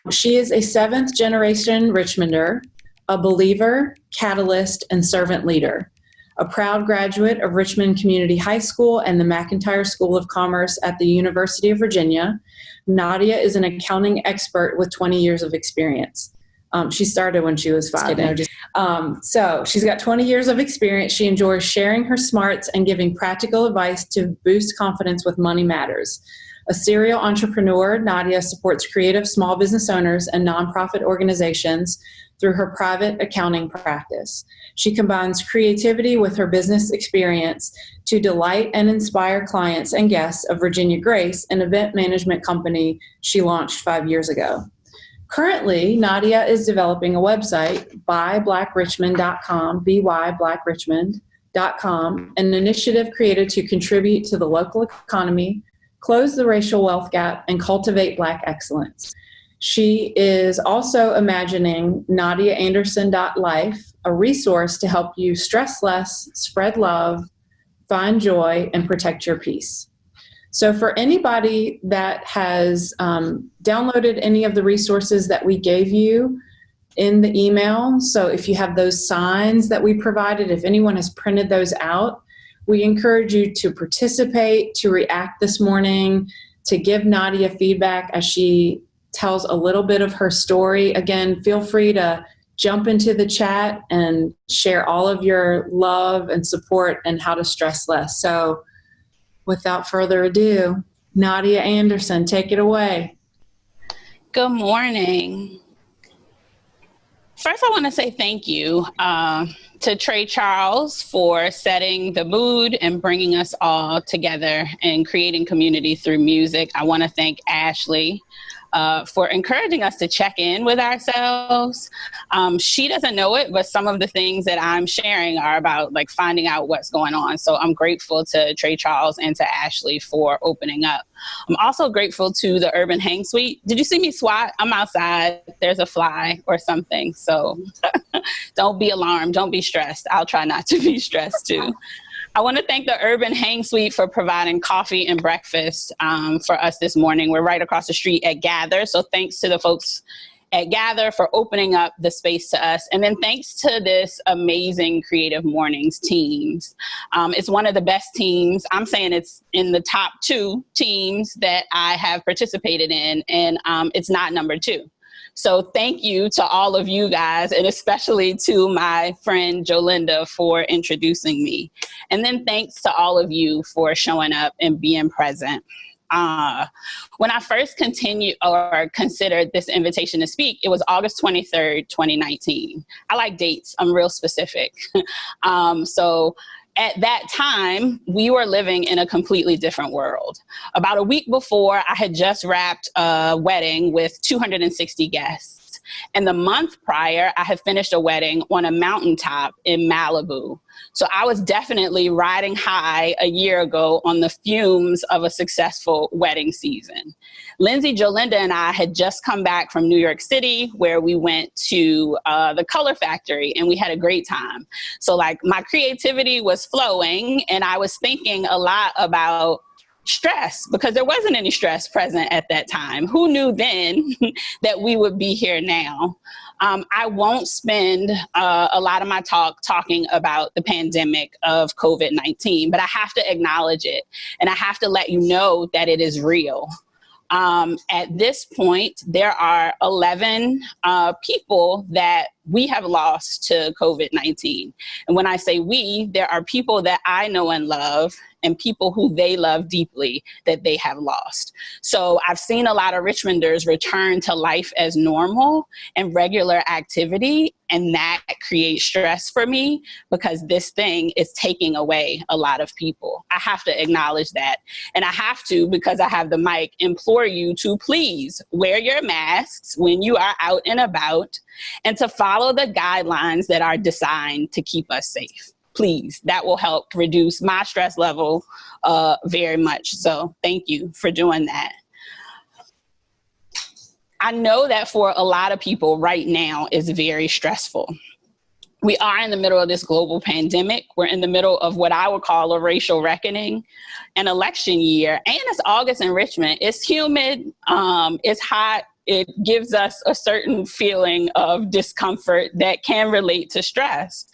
She is a seventh generation Richmonder, a believer, catalyst, and servant leader. A proud graduate of Richmond Community High School and the McIntire School of Commerce at the University of Virginia, Nadia is an accounting expert with 20 years of experience. She started when she was 5. So she's got 20 years of experience. She enjoys sharing her smarts and giving practical advice to boost confidence with money matters. A serial entrepreneur, Nadia supports creative small business owners and nonprofit organizations through her private accounting practice. She combines creativity with her business experience to delight and inspire clients and guests of Virginia Grace, an event management company she launched 5 years ago. Currently, Nadia is developing a website, byblackrichmond.com, byblackrichmond.com, an initiative created to contribute to the local economy, close the racial wealth gap, and cultivate Black excellence. She is also imagining NadiaAnderson.life, a resource to help you stress less, spread love, find joy, and protect your peace. So for anybody that has downloaded any of the resources that we gave you in the email, so if you have those signs that we provided, if anyone has printed those out, we encourage you to participate, to react this morning, to give Nadia feedback as she tells a little bit of her story. Again, feel free to jump into the chat and share all of your love and support and how to stress less. So without further ado, Nadia Anderson, take it away. Good morning. First, I want to say thank you to Trey Charles for setting the mood and bringing us all together and creating community through music. I want to thank Ashley for encouraging us to check in with ourselves. She doesn't know it, but some of the things that I'm sharing are about like finding out what's going on. So I'm grateful to Trey Charles and to Ashley for opening up. I'm also grateful to the Urban Hang Suite. Did you see me swat? I'm outside. There's a fly or something. So don't be alarmed. Don't be stressed. I'll try not to be stressed too. I want to thank the Urban Hang Suite for providing coffee and breakfast for us this morning. We're right across the street at Gather. So thanks to the folks at Gather for opening up the space to us. And then thanks to this amazing Creative Mornings teams. It's one of the best teams. I'm saying it's in the top 2 teams that I have participated in, and it's not number 2. So thank you to all of you guys, and especially to my friend Jolinda for introducing me. And then thanks to all of you for showing up and being present. When I first considered this invitation to speak, it was August 23rd, 2019. I like dates. I'm real specific. So at that time, we were living in a completely different world. About a week before, I had just wrapped a wedding with 260 guests. And the month prior, I had finished a wedding on a mountaintop in Malibu. So I was definitely riding high a year ago on the fumes of a successful wedding season. Lindsay, Jolinda, and I had just come back from New York City, where we went to the Color Factory, and we had a great time. So like my creativity was flowing, and I was thinking a lot about stress, because there wasn't any stress present at that time. Who knew then that we would be here now? I won't spend a lot of my talk talking about the pandemic of COVID-19, but I have to acknowledge it, and I have to let you know that it is real. At this point, there are 11 people that we have lost to COVID-19. And when I say we, there are people that I know and love, and people who they love deeply that they have lost. So I've seen a lot of Richmonders return to life as normal and regular activity, and that creates stress for me because this thing is taking away a lot of people. I have to acknowledge that. And I have to, because I have the mic, implore you to please wear your masks when you are out and about, and to follow the guidelines that are designed to keep us safe. Please, that will help reduce my stress level very much. So thank you for doing that. I know that for a lot of people right now is very stressful. We are in the middle of this global pandemic. We're in the middle of what I would call a racial reckoning, an election year, and it's August in Richmond. It's humid, it's hot, it gives us a certain feeling of discomfort that can relate to stress.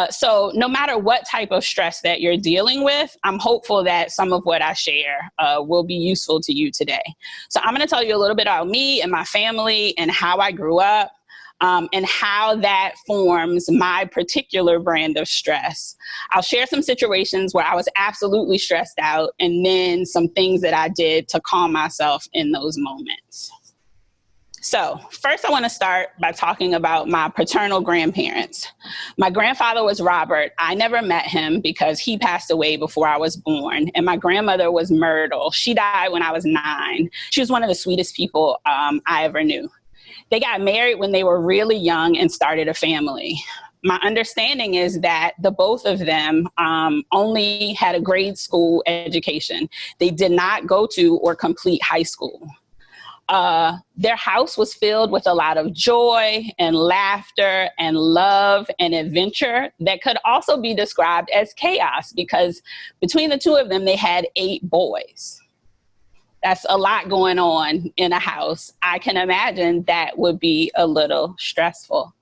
So no matter what type of stress that you're dealing with, I'm hopeful that some of what I share will be useful to you today. So I'm going to tell you a little bit about me and my family and how I grew up. And how that forms my particular brand of stress. I'll share some situations where I was absolutely stressed out, and then some things that I did to calm myself in those moments. So first, I want to start by talking about my paternal grandparents. My grandfather was Robert. I never met him because he passed away before I was born. And my grandmother was Myrtle. She died when I was 9. She was one of the sweetest people I ever knew. They got married when they were really young and started a family. My understanding is that the both of them only had a grade school education. They did not go to or complete high school. Their house was filled with a lot of joy and laughter and love and adventure that could also be described as chaos, because between the two of them, they had 8 boys. That's a lot going on in a house. I can imagine that would be a little stressful.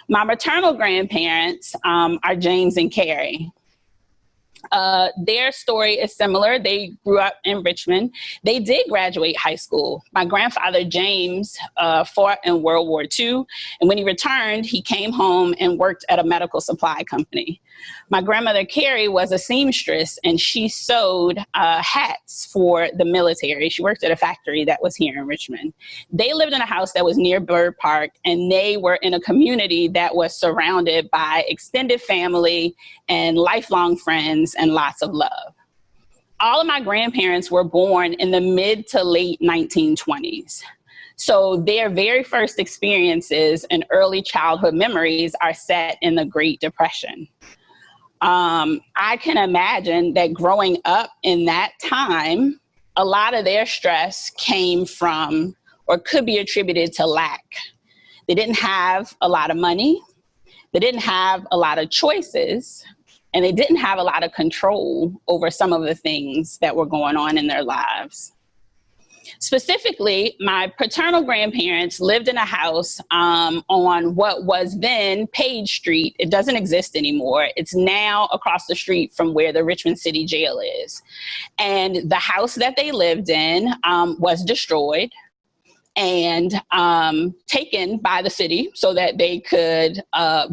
My maternal grandparents are James and Carrie. Their story is similar. They grew up in Richmond. They did graduate high school. My grandfather, James, fought in World War II. And when he returned, he came home and worked at a medical supply company. My grandmother, Carrie, was a seamstress, and she sewed hats for the military. She worked at a factory that was here in Richmond. They lived in a house that was near Bird Park, and they were in a community that was surrounded by extended family and lifelong friends and lots of love. All of my grandparents were born in the mid to late 1920s. So their very first experiences and early childhood memories are set in the Great Depression. I can imagine that growing up in that time, a lot of their stress came from or could be attributed to lack. They didn't have a lot of money. They didn't have a lot of choices. And they didn't have a lot of control over some of the things that were going on in their lives. Specifically, my paternal grandparents lived in a house on what was then Page Street. It doesn't exist anymore. It's now across the street from where the Richmond City Jail is. And the house that they lived in was destroyed and taken by the city so that they could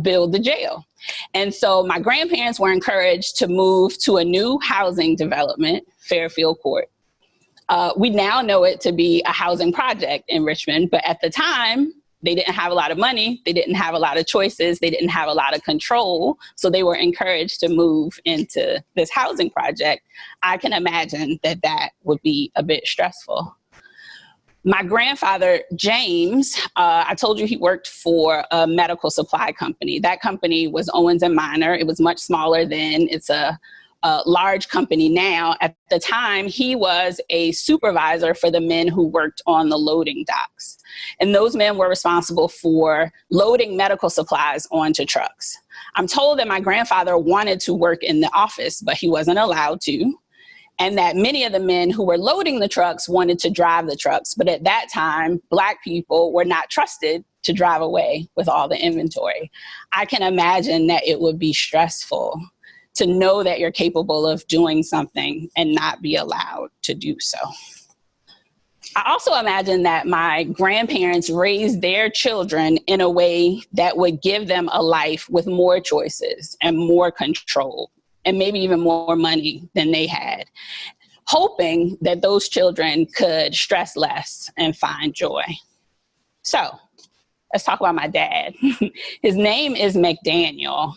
build the jail. And so my grandparents were encouraged to move to a new housing development, Fairfield Court. We now know it to be a housing project in Richmond, but at the time, they didn't have a lot of money. They didn't have a lot of choices. They didn't have a lot of control. So they were encouraged to move into this housing project. I can imagine that that would be a bit stressful. My grandfather, James, I told you he worked for a medical supply company. That company was Owens and Minor. It was much smaller then. It's a large company now. At the time, he was a supervisor for the men who worked on the loading docks. And those men were responsible for loading medical supplies onto trucks. I'm told that my grandfather wanted to work in the office, but he wasn't allowed to. And that many of the men who were loading the trucks wanted to drive the trucks. But at that time, Black people were not trusted to drive away with all the inventory. I can imagine that it would be stressful to know that you're capable of doing something and not be allowed to do so. I also imagine that my grandparents raised their children in a way that would give them a life with more choices and more control, and maybe even more money than they had, hoping that those children could stress less and find joy. So let's talk about my dad. His name is McDaniel.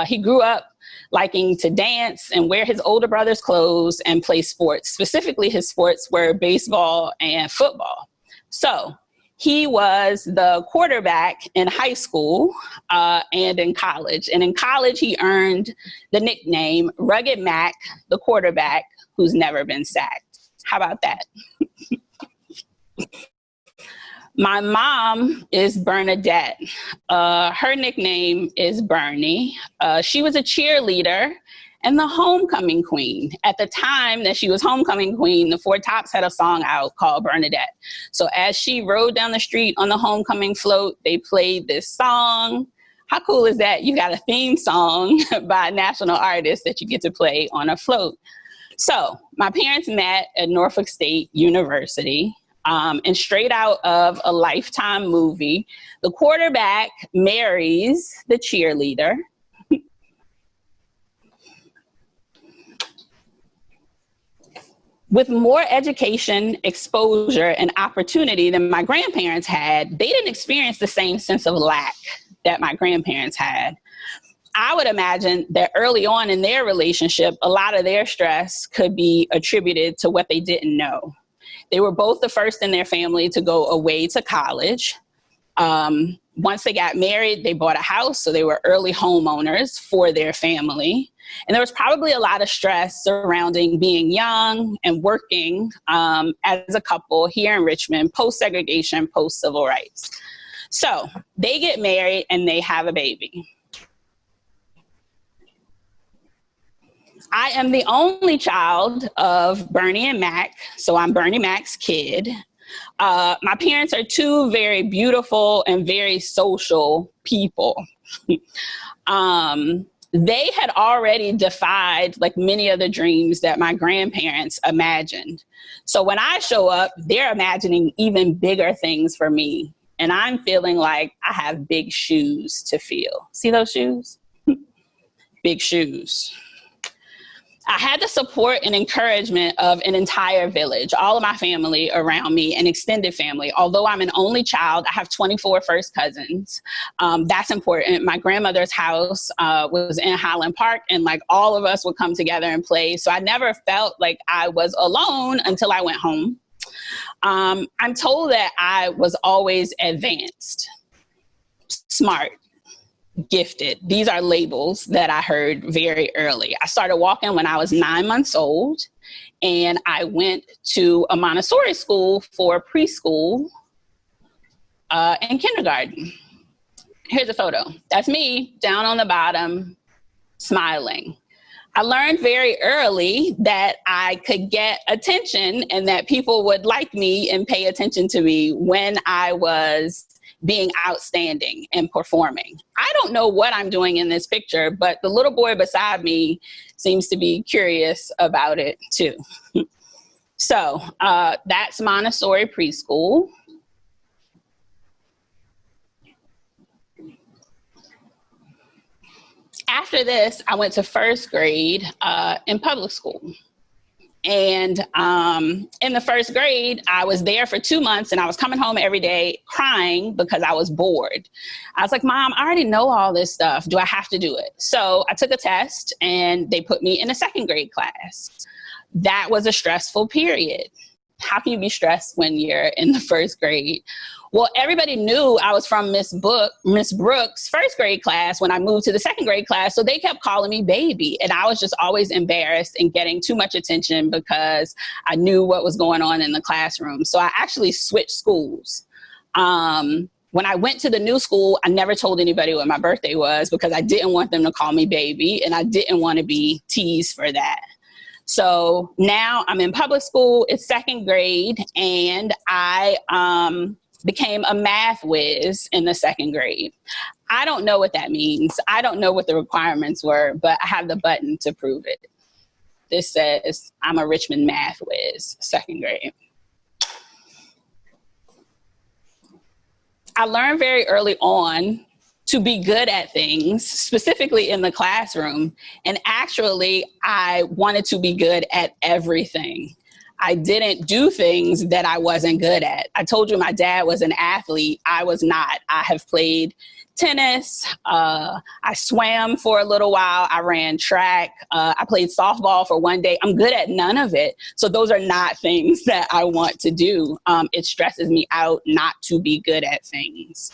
He grew up liking to dance and wear his older brother's clothes and play sports. Specifically, his sports were baseball and football. So he was the quarterback in high school and in college. And in college, he earned the nickname Rugged Mac, the quarterback who's never been sacked. How about that? My mom is Bernadette. Her nickname is Bernie. She was a cheerleader and the homecoming queen. At the time that she was homecoming queen, the Four Tops had a song out called Bernadette. So as she rode down the street on the homecoming float, they played this song. How cool is that? You got a theme song by a national artist that you get to play on a float. So my parents met at Norfolk State University. And straight out of a Lifetime movie, the quarterback marries the cheerleader. With more education, exposure, and opportunity than my grandparents had, they didn't experience the same sense of lack that my grandparents had. I would imagine that early on in their relationship, a lot of their stress could be attributed to what they didn't know. They were both the first in their family to go away to college. Once they got married, they bought a house, so they were early homeowners for their family. And there was probably a lot of stress surrounding being young and working as a couple here in Richmond, post-segregation, post-civil rights. So they get married and they have a baby. I am the only child of Bernie and Mac, so I'm Bernie Mac's kid. My parents are two very beautiful and very social people. They had already defied like many of the dreams that my grandparents imagined. So when I show up, they're imagining even bigger things for me. And I'm feeling like I have big shoes to fill. See those shoes? Big shoes. I had the support and encouragement of an entire village, all of my family around me and extended family. Although I'm an only child, I have 24 first cousins. That's important. My grandmother's house was in Highland Park, and like all of us would come together and play. So I never felt like I was alone until I went home. I'm told that I was always advanced, smart, gifted. These are labels that I heard very early. I started walking when I was 9 months old, and I went to a Montessori school for preschool and kindergarten. Here's a photo. That's me down on the bottom, smiling. I learned very early that I could get attention and that people would like me and pay attention to me when I was being outstanding and performing. I don't know what I'm doing in this picture, but the little boy beside me seems to be curious about it too. So that's Montessori preschool. After this, I went to first grade in public school. And in the first grade, I was there for 2 months and I was coming home every day crying because I was bored. I was like, Mom, I already know all this stuff. Do I have to do it? So I took a test and they put me in a second grade class. That was a stressful period. How can you be stressed when you're in the first grade? Well, everybody knew I was from Miss Brooks' first grade class when I moved to the second grade class. So they kept calling me baby. And I was just always embarrassed and getting too much attention because I knew what was going on in the classroom. So I actually switched schools. When I went to the new school, I never told anybody what my birthday was because I didn't want them to call me baby and I didn't want to be teased for that. So now I'm in public school, it's second grade, and I became a math whiz in the second grade. I don't know what that means. I don't know what the requirements were, but I have the button to prove it. This says I'm a Richmond math whiz, second grade. I learned very early on to be good at things, specifically in the classroom. And actually, I wanted to be good at everything. I didn't do things that I wasn't good at. I told you my dad was an athlete. I was not. I have played tennis. I swam for a little while. I ran track. I played softball for one day. I'm good at none of it. So those are not things that I want to do. It stresses me out not to be good at things.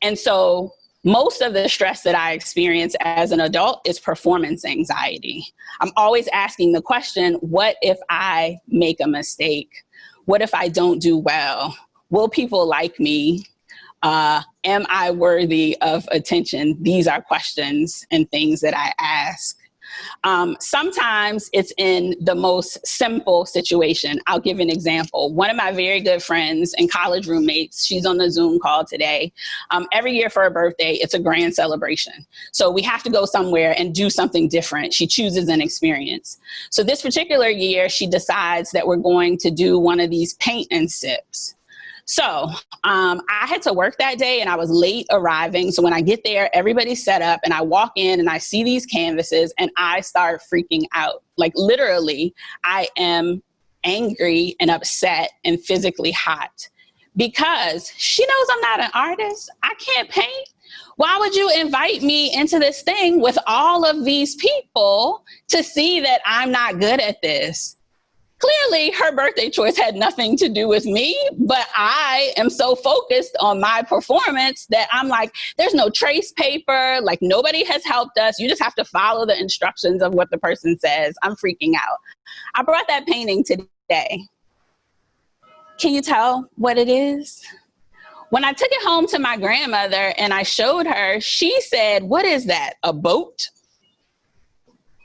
And so most of the stress that I experience as an adult is performance anxiety. I'm always asking the question, what if I make a mistake? What if I don't do well? Will people like me? Am I worthy of attention? These are questions and things that I ask. Sometimes it's in the most simple situation. I'll give an example. One of my very good friends and college roommates, she's on the Zoom call today. Every year for her birthday, it's a grand celebration. So we have to go somewhere and do something different. She chooses an experience. So this particular year, she decides that we're going to do one of these paint and sips. So I had to work that day and I was late arriving. So when I get there, everybody's set up and I walk in and I see these canvases and I start freaking out. Like literally, I am angry and upset and physically hot because she knows I'm not an artist. I can't paint. Why would you invite me into this thing with all of these people to see that I'm not good at this? Clearly, her birthday choice had nothing to do with me, but I am so focused on my performance that I'm like, there's no trace paper, like nobody has helped us. You just have to follow the instructions of what the person says. I'm freaking out. I brought that painting today. Can you tell what it is? When I took it home to my grandmother and I showed her, she said, "What is that, a boat?"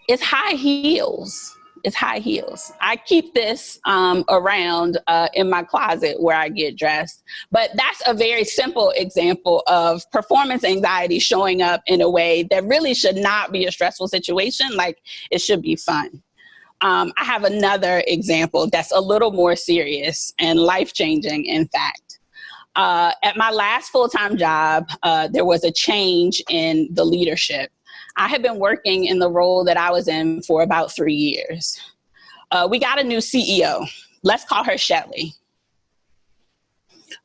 It's high heels. It's high heels. I keep this around in my closet where I get dressed. But that's a very simple example of performance anxiety showing up in a way that really should not be a stressful situation. Like it should be fun. I have another example that's a little more serious and life-changing, in fact. At my last full-time job, there was a change in the leadership. I had been working in the role that I was in for about 3 years. We got a new CEO. Let's call her Shelly.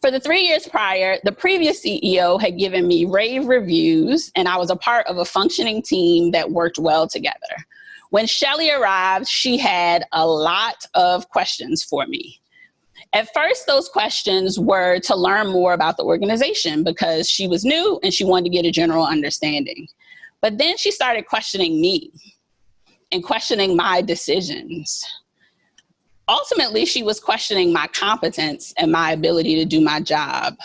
For the 3 years prior, the previous CEO had given me rave reviews, and I was a part of a functioning team that worked well together. When Shelly arrived, she had a lot of questions for me. At first, those questions were to learn more about the organization because she was new and she wanted to get a general understanding. But then she started questioning me and questioning my decisions. Ultimately, she was questioning my competence and my ability to do my job.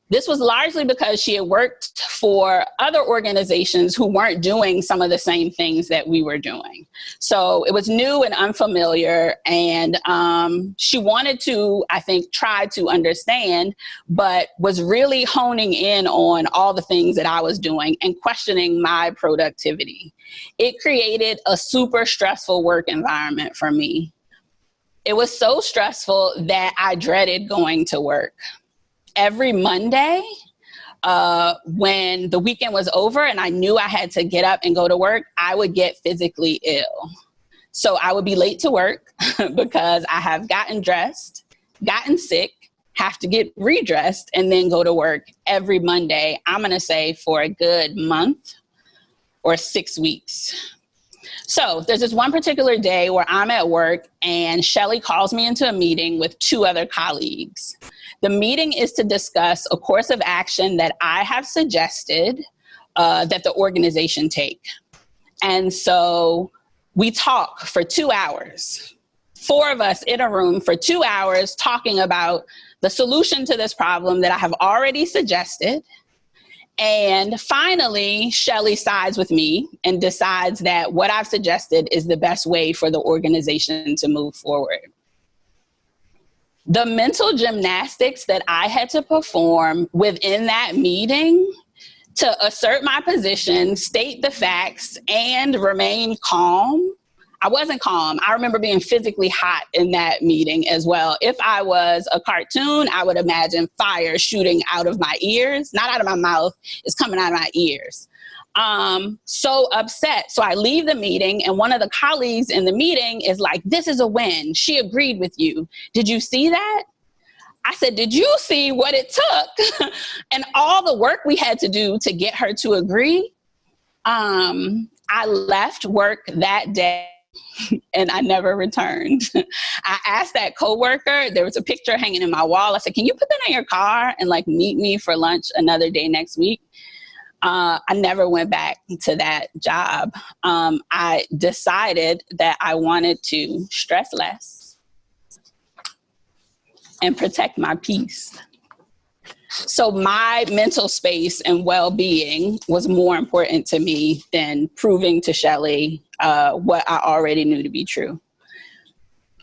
This was largely because she had worked for other organizations who weren't doing some of the same things that we were doing. So it was new and unfamiliar, and she wanted to, I think, try to understand, but was really honing in on all the things that I was doing and questioning my productivity. It created a super stressful work environment for me. It was so stressful that I dreaded going to work. Every Monday, when the weekend was over and I knew I had to get up and go to work, I would get physically ill. So I would be late to work because I have gotten dressed, gotten sick, have to get redressed, and then go to work every Monday, I'm going to say for a good month or 6 weeks. So there's this one particular day where I'm at work and Shelly calls me into a meeting with 2 other colleagues. The meeting is to discuss a course of action that I have suggested that the organization take. And so we talk for 2 hours, 4 of us in a room for 2 hours talking about the solution to this problem that I have already suggested. And finally, Shelly sides with me and decides that what I've suggested is the best way for the organization to move forward. The mental gymnastics that I had to perform within that meeting to assert my position, state the facts, and remain calm. I wasn't calm. I remember being physically hot in that meeting as well. If I was a cartoon, I would imagine fire shooting out of my ears, not out of my mouth, it's coming out of my ears. So upset. So I leave the meeting and one of the colleagues in the meeting is like, "This is a win. She agreed with you. Did you see that?" I said, "Did you see what it took?" And all the work we had to do to get her to agree. I left work that day and I never returned. I asked that coworker, there was a picture hanging in my wall. I said, "Can you put that in your car and like meet me for lunch another day next week?" I never went back to that job. I decided that I wanted to stress less and protect my peace. So my mental space and well-being was more important to me than proving to Shelly what I already knew to be true.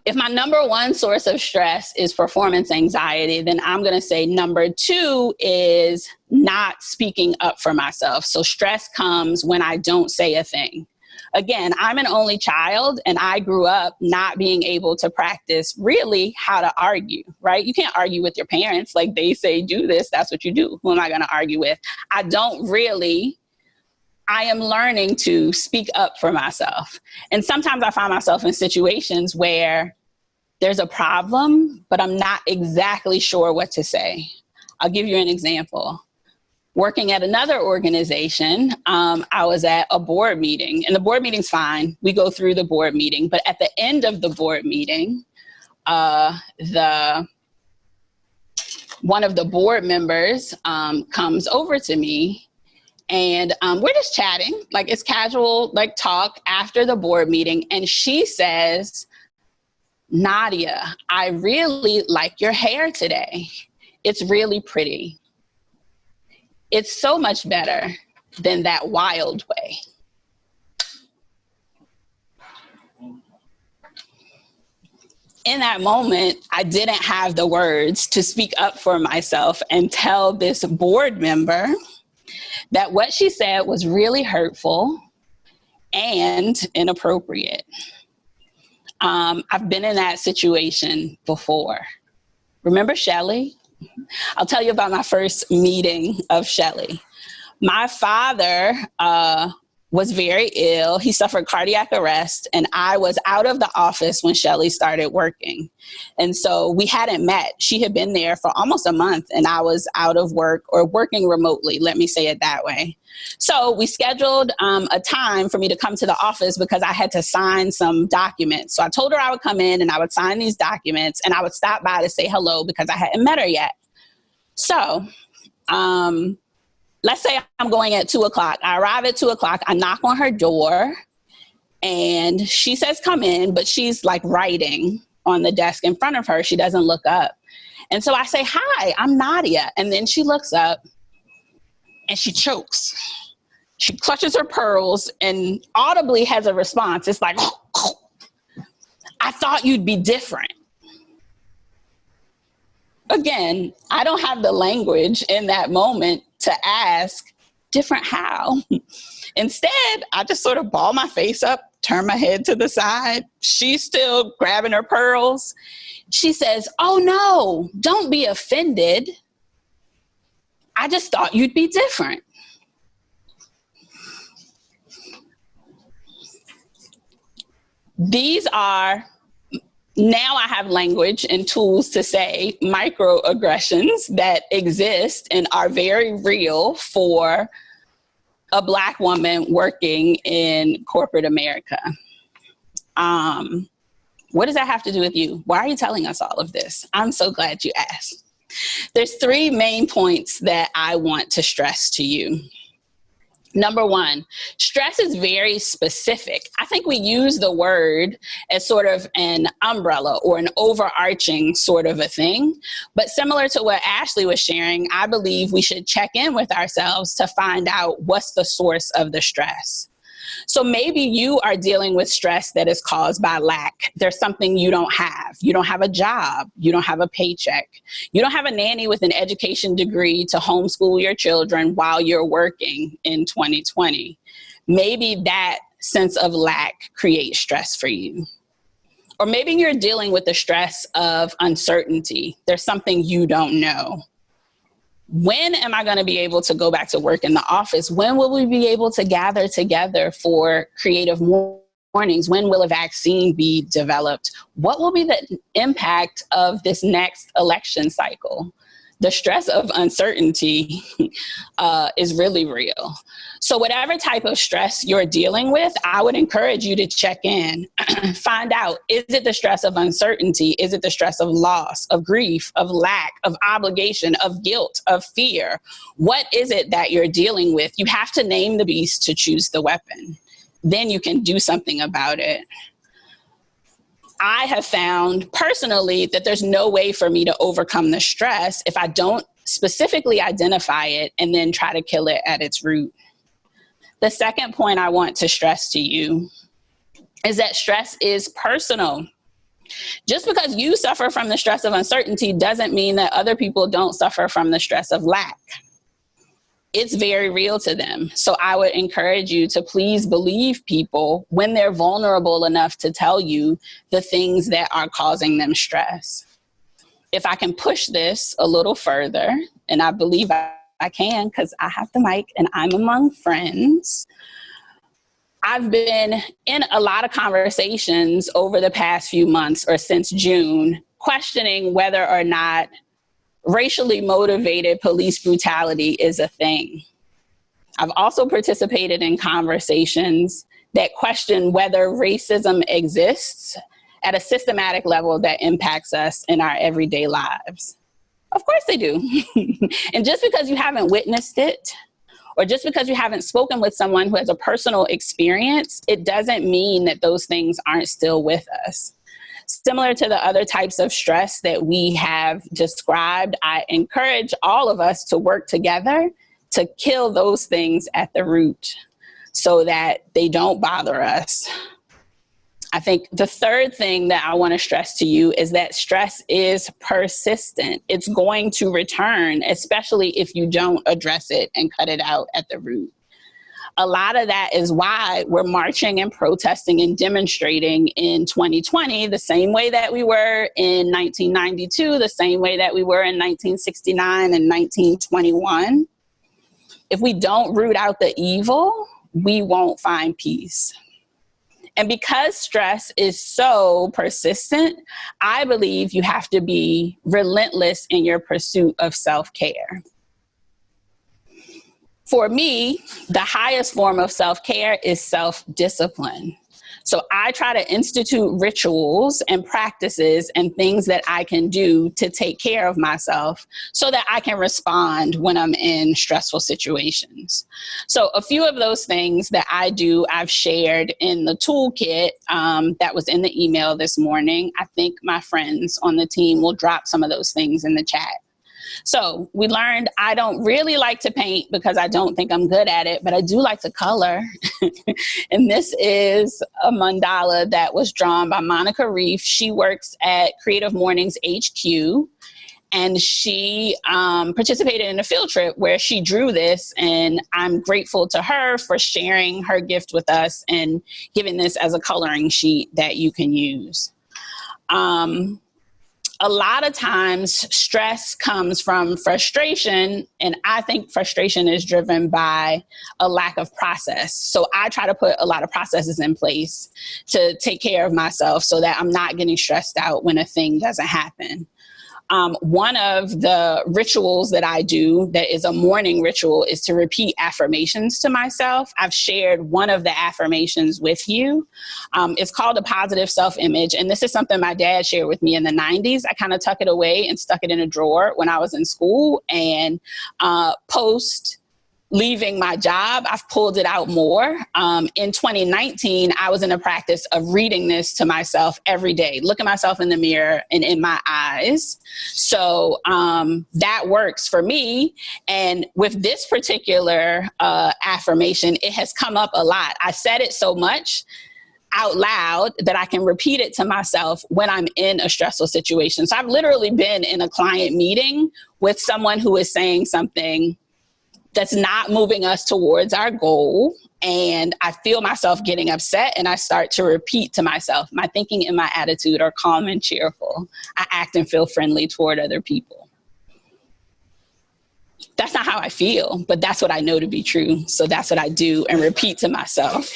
If my number one source of stress is performance anxiety, then I'm going to say number two is not speaking up for myself. So stress comes when I don't say a thing. Again, I'm an only child, and I grew up not being able to practice really how to argue, right? You can't argue with your parents. Like, they say, do this, that's what you do. Who am I going to argue with? I am learning to speak up for myself. And sometimes I find myself in situations where there's a problem, but I'm not exactly sure what to say. I'll give you an example. Working at another organization, I was at a board meeting, and the board meeting's fine. We go through the board meeting, but at the end of the board meeting, one of the board members comes over to me, and we're just chatting, like it's casual, like talk after the board meeting, and she says, "Nadia, I really like your hair today. It's really pretty. It's so much better than that wild way." In that moment, I didn't have the words to speak up for myself and tell this board member that what she said was really hurtful and inappropriate. I've been in that situation before. Remember Shelley? I'll tell you about my first meeting of Shelley. My father was very ill. He suffered cardiac arrest, and I was out of the office when Shelley started working. And so we hadn't met. She had been there for almost a month, and I was out of work, or working remotely, let me say it that way. So we scheduled a time for me to come to the office because I had to sign some documents. So I told her I would come in and I would sign these documents, and I would stop by to say hello because I hadn't met her yet. So let's say I'm going at 2:00. I arrive at 2:00. I knock on her door, and she says, "Come in," but she's like writing on the desk in front of her. She doesn't look up. And so I say, "Hi, I'm Nadia." And then she looks up and she chokes. She clutches her pearls and audibly has a response. It's like, "Oh, I thought you'd be different." Again, I don't have the language in that moment to ask, different how? Instead, I just sort of ball my face up, turn my head to the side. She's still grabbing her pearls. She says, "Oh no, don't be offended. I just thought you'd be different." These are, now I have language and tools to say, microaggressions that exist and are very real for a Black woman working in corporate America. What does that have to do with you? Why are you telling us all of this? I'm so glad you asked. There's three main points that I want to stress to you. Number one, stress is very specific. I think we use the word as sort of an umbrella or an overarching sort of a thing. But similar to what Ashley was sharing, I believe we should check in with ourselves to find out what's the source of the stress. So maybe you are dealing with stress that is caused by lack. There's something you don't have. You don't have a job. You don't have a paycheck. You don't have a nanny with an education degree to homeschool your children while you're working in 2020. Maybe that sense of lack creates stress for you. Or maybe you're dealing with the stress of uncertainty. There's something you don't know. When am I going to be able to go back to work in the office? When will we be able to gather together for creative mornings? When will a vaccine be developed? What will be the impact of this next election cycle? The stress of uncertainty is really real. So whatever type of stress you're dealing with, I would encourage you to check in. Find out, is it the stress of uncertainty? Is it the stress of loss, of grief, of lack, of obligation, of guilt, of fear? What is it that you're dealing with? You have to name the beast to choose the weapon. Then you can do something about it. I have found personally that there's no way for me to overcome the stress if I don't specifically identify it and then try to kill it at its root. The second point I want to stress to you is that stress is personal. Just because you suffer from the stress of uncertainty doesn't mean that other people don't suffer from the stress of lack. It's very real to them. So I would encourage you to please believe people when they're vulnerable enough to tell you the things that are causing them stress. If I can push this a little further, and I believe I can because I have the mic and I'm among friends, I've been in a lot of conversations over the past few months or since June, questioning whether or not racially motivated police brutality is a thing. I've also participated in conversations that question whether racism exists at a systematic level that impacts us in our everyday lives. Of course they do. And just because you haven't witnessed it, or just because you haven't spoken with someone who has a personal experience, it doesn't mean that those things aren't still with us. Similar to the other types of stress that we have described, I encourage all of us to work together to kill those things at the root so that they don't bother us. I think the third thing that I want to stress to you is that stress is persistent. It's going to return, especially if you don't address it and cut it out at the root. A lot of that is why we're marching and protesting and demonstrating in 2020 the same way that we were in 1992, the same way that we were in 1969 and 1921. If we don't root out the evil, we won't find peace. And because stress is so persistent, I believe you have to be relentless in your pursuit of self-care. For me, the highest form of self-care is self-discipline. So I try to institute rituals and practices and things that I can do to take care of myself so that I can respond when I'm in stressful situations. So a few of those things that I do, I've shared in the toolkit that was in the email this morning. I think my friends on the team will drop some of those things in the chat. So we learned I don't really like to paint because I don't think I'm good at it, but I do like to color. And this is a mandala that was drawn by Monica Reef. She works at CreativeMornings HQ, and she participated in a field trip where she drew this, and I'm grateful to her for sharing her gift with us and giving this as a coloring sheet that you can use. A lot of times stress comes from frustration, and I think frustration is driven by a lack of process. So I try to put a lot of processes in place to take care of myself so that I'm not getting stressed out when a thing doesn't happen. One of the rituals that I do that is a morning ritual is to repeat affirmations to myself. I've shared one of the affirmations with you. It's called a positive self-image. And this is something my dad shared with me in the 90s. I kind of tuck it away and stuck it in a drawer when I was in school, and post leaving my job, I've pulled it out more. In 2019, I was in a practice of reading this to myself every day, looking myself in the mirror and in my eyes. So that works for me. And with this particular affirmation, it has come up a lot. I said it so much out loud that I can repeat it to myself when I'm in a stressful situation. So I've literally been in a client meeting with someone who is saying something that's not moving us towards our goal. And I feel myself getting upset, and I start to repeat to myself, my thinking and my attitude are calm and cheerful. I act and feel friendly toward other people. That's not how I feel, but that's what I know to be true. So that's what I do and repeat to myself.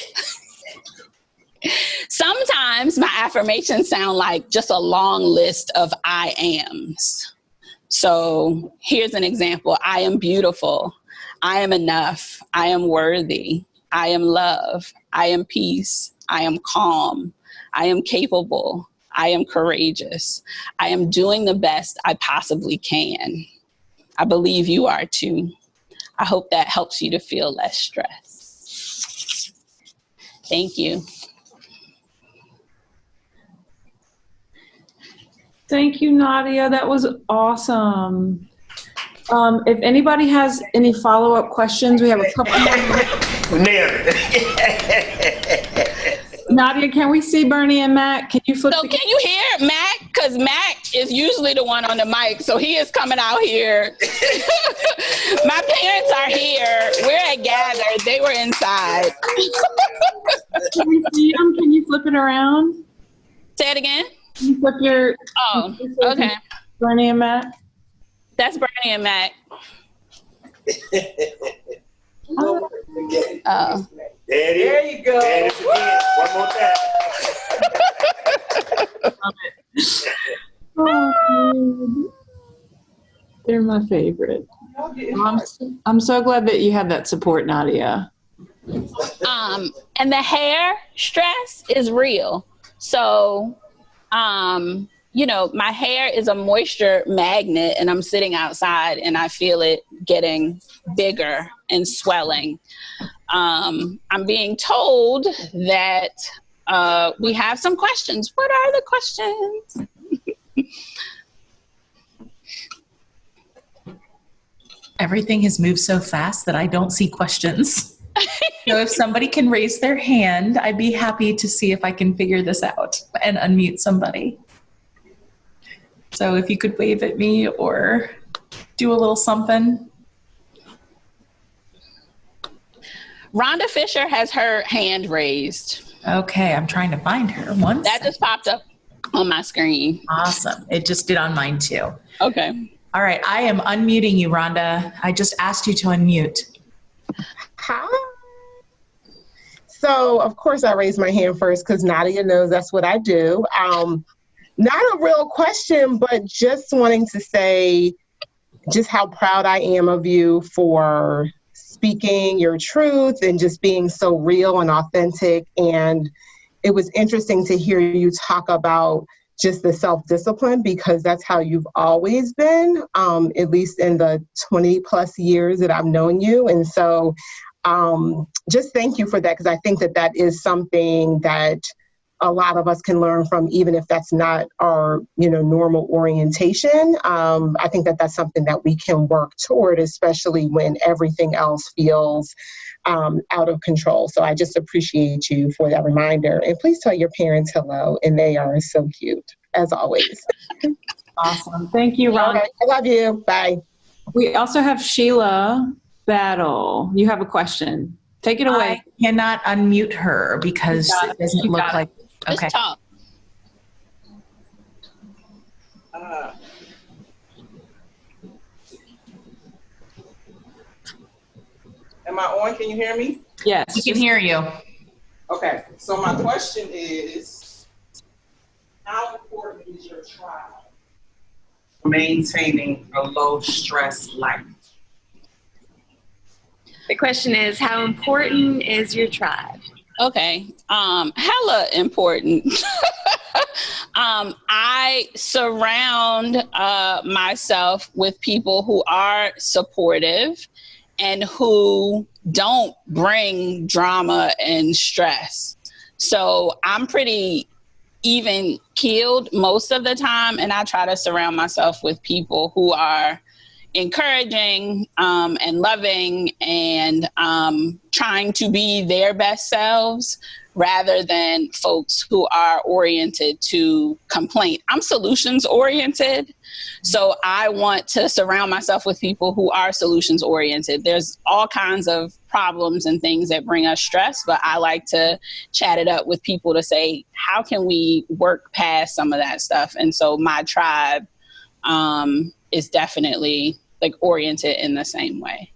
Sometimes my affirmations sound like just a long list of I ams. So here's an example. I am beautiful. I am enough. I am worthy. I am love. I am peace. I am calm. I am capable. I am courageous. I am doing the best I possibly can. I believe you are too. I hope that helps you to feel less stress. Thank you. Thank you, Nadia. That was awesome. If anybody has any follow-up questions, we have a couple more. Nadia, can we see Bernie and Mac? Can you flip? So can you hear Mac? Because Mac is usually the one on the mic, so he is coming out here. My parents are here. We're at Gather. They were inside. Can we see them? Can you flip it around? Say it again. Can you flip your? Oh, okay. Bernie and Mac. That's Bernie and Mac. There you go. There it is again. One more time. Oh, they're my favorite. I'm so glad that you had that support, Nadia. And the hair stress is real. So, my hair is a moisture magnet, and I'm sitting outside and I feel it getting bigger and swelling. I'm being told that we have some questions. What are the questions? Everything has moved so fast that I don't see questions. So if somebody can raise their hand, I'd be happy to see if I can figure this out and unmute somebody. So if you could wave at me or do a little something. Rhonda Fisher has her hand raised. Okay, I'm trying to find her. That just popped up on my screen. Awesome. It just did on mine too. Okay. All right, I am unmuting you, Rhonda. I just asked you to unmute. Hi. So, of course, I raised my hand first because Nadia knows that's what I do. Not a real question, but just wanting to say just how proud I am of you for speaking your truth and just being so real and authentic. And it was interesting to hear you talk about just the self-discipline, because that's how you've always been, at least in the 20 plus years that I've known you. And so just thank you for that, because I think that that is something that a lot of us can learn from, even if that's not our, normal orientation. I think that that's something that we can work toward, especially when everything else feels out of control. So I just appreciate you for that reminder. And please tell your parents hello. And they are so cute, as always. Awesome. Thank you, Ron. Okay, I love you. Bye. We also have Sheila Battle. You have a question. Take it away. I cannot unmute her because it doesn't look like. Okay. Just talk. Am I on? Can you hear me? Yes. We can hear you. Okay. So my question is, how important is your tribe for maintaining a low stress life? The question is, how important is your tribe? Okay. Hella important. I surround myself with people who are supportive and who don't bring drama and stress. So I'm pretty even keeled most of the time, and I try to surround myself with people who are encouraging and loving and trying to be their best selves, rather than folks who are oriented to complaint. I'm solutions oriented, so I want to surround myself with people who are solutions oriented. There's all kinds of problems and things that bring us stress, but I like to chat it up with people to say, how can we work past some of that stuff? And so my tribe is definitely oriented in the same way.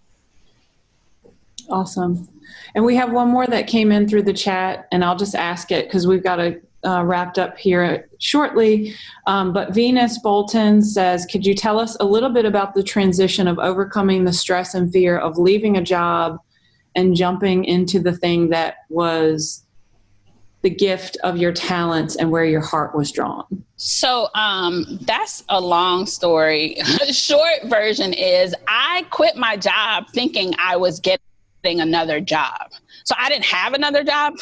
Awesome. And we have one more that came in through the chat, and I'll just ask it because we've got to wrapped up here shortly. But Venus Bolton says, could you tell us a little bit about the transition of overcoming the stress and fear of leaving a job and jumping into the thing that was the gift of your talents and where your heart was drawn? So that's a long story. The short version is I quit my job thinking I was getting another job. So I didn't have another job,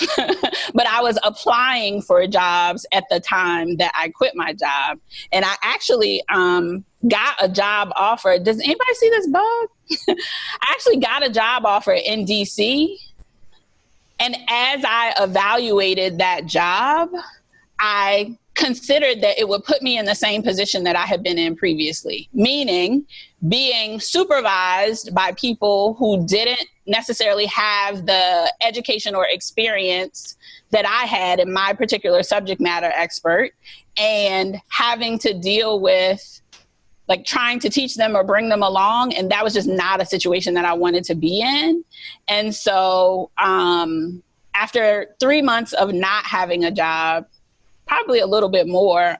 but I was applying for jobs at the time that I quit my job. And I actually got a job offer. Does anybody see this bug? I actually got a job offer in DC. And as I evaluated that job, I considered that it would put me in the same position that I had been in previously, meaning being supervised by people who didn't necessarily have the education or experience that I had in my particular subject matter expert, and having to deal with like trying to teach them or bring them along. And that was just not a situation that I wanted to be in. And so after 3 months of not having a job, probably a little bit more,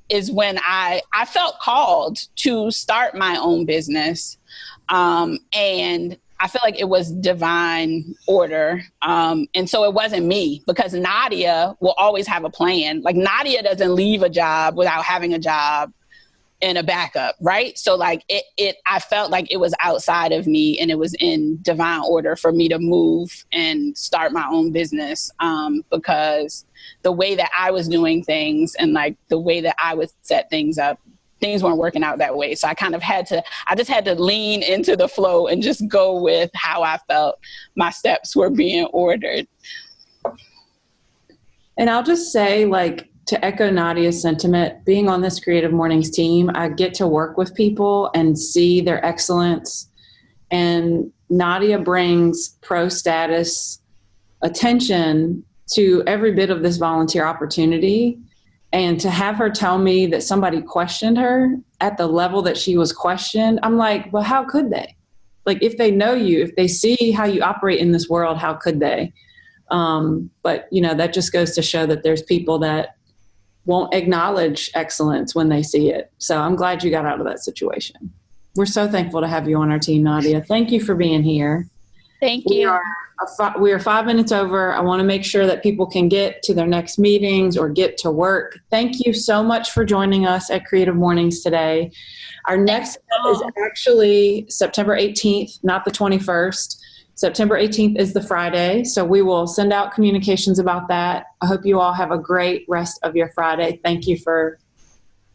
is when I felt called to start my own business. And I feel like it was divine order. And so it wasn't me, because Nadia will always have a plan. Like Nadia doesn't leave a job without having a job and a backup, right? So like I felt like it was outside of me, and it was in divine order for me to move and start my own business, because the way that I was doing things and like the way that I would set things up, things weren't working out that way. So I just had to lean into the flow and just go with how I felt my steps were being ordered. And I'll just say, like, to echo Nadia's sentiment, being on this Creative Mornings team, I get to work with people and see their excellence. And Nadia brings pro status attention to every bit of this volunteer opportunity. And to have her tell me that somebody questioned her at the level that she was questioned, I'm like, well, how could they? Like, if they know you, if they see how you operate in this world, how could they? But, you know, that just goes to show that there's people that won't acknowledge excellence when they see it. So I'm glad you got out of that situation. We're so thankful to have you on our team, Nadia. Thank you for being here. Thank you. We are 5 minutes over. I want to make sure that people can get to their next meetings or get to work. Thank you so much for joining us at Creative Mornings today. Our next is actually September 18th, not the 21st. September 18th is the Friday, so we will send out communications about that. I hope you all have a great rest of your Friday. Thank you for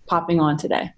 popping on today.